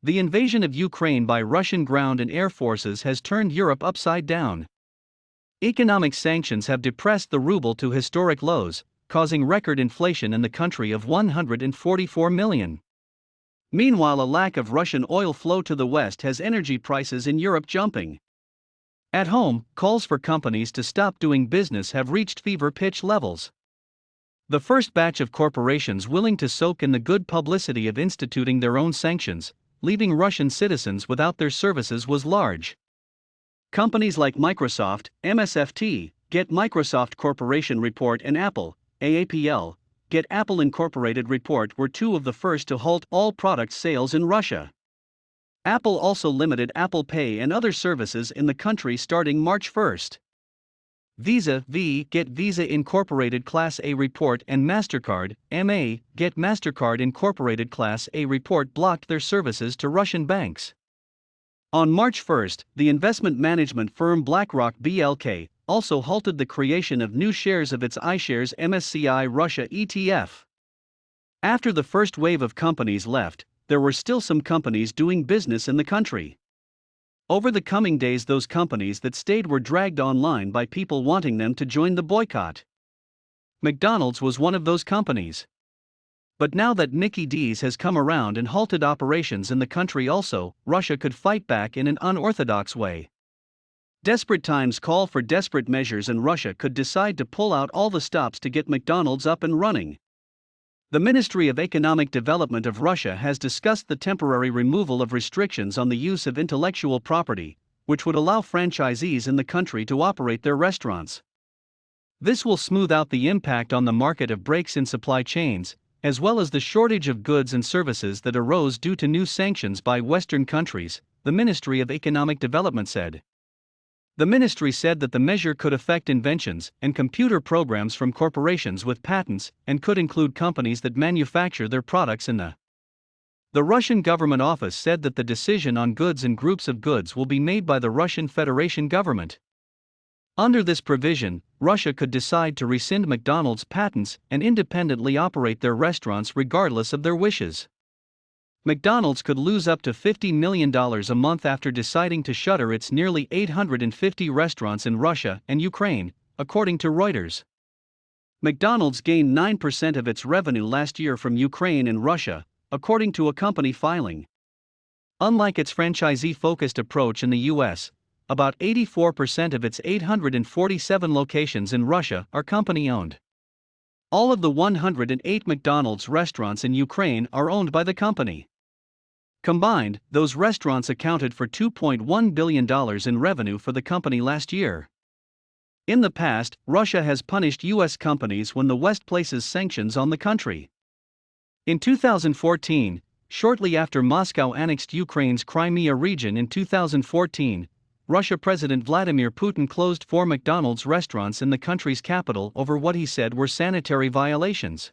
The invasion of Ukraine by Russian ground and air forces has turned Europe upside down. Economic sanctions have depressed the ruble to historic lows, causing record inflation in the country of 144 million. Meanwhile, a lack of Russian oil flow to the West has energy prices in Europe jumping. At home, calls for companies to stop doing business have reached fever pitch levels. The first batch of corporations willing to soak in the good publicity of instituting their own sanctions, leaving Russian citizens without their services, was large. Companies like Microsoft, MSFT, Get Microsoft Corporation report, and Apple, AAPL, Get Apple Incorporated report were two of the first to halt all product sales in Russia. Apple also limited Apple Pay and other services in the country starting March 1. Visa v. Get Visa Incorporated Class A report and MasterCard, MA, Get MasterCard Incorporated Class A report blocked their services to Russian banks. On March 1, the investment management firm BlackRock BLK also halted the creation of new shares of its iShares MSCI Russia ETF. After the first wave of companies left, there were still some companies doing business in the country. Over the coming days, those companies that stayed were dragged online by people wanting them to join the boycott. McDonald's was one of those companies. But now that Mickey D's has come around and halted operations in the country also, Russia could fight back in an unorthodox way. Desperate times call for desperate measures, and Russia could decide to pull out all the stops to get McDonald's up and running. The Ministry of Economic Development of Russia has discussed the temporary removal of restrictions on the use of intellectual property, which would allow franchisees in the country to operate their restaurants. This will smooth out the impact on the market of breaks in supply chains, as well as the shortage of goods and services that arose due to new sanctions by Western countries, the Ministry of Economic Development said. The ministry said that the measure could affect inventions and computer programs from corporations with patents and could include companies that manufacture their products in the Russian government office said that the decision on goods and groups of goods will be made by the Russian Federation government. Under this provision, Russia could decide to rescind McDonald's patents and independently operate their restaurants regardless of their wishes. McDonald's could lose up to $50 million a month after deciding to shutter its nearly 850 restaurants in Russia and Ukraine, according to Reuters. McDonald's gained 9% of its revenue last year from Ukraine and Russia, according to a company filing. Unlike its franchisee-focused approach in the U.S., about 84% of its 847 locations in Russia are company-owned. All of the 108 McDonald's restaurants in Ukraine are owned by the company. Combined, those restaurants accounted for $2.1 billion in revenue for the company last year. In the past, Russia has punished U.S. companies when the West places sanctions on the country. In 2014, shortly after Moscow annexed Ukraine's Crimea region in 2014, Russia President Vladimir Putin closed 4 McDonald's restaurants in the country's capital over what he said were sanitary violations.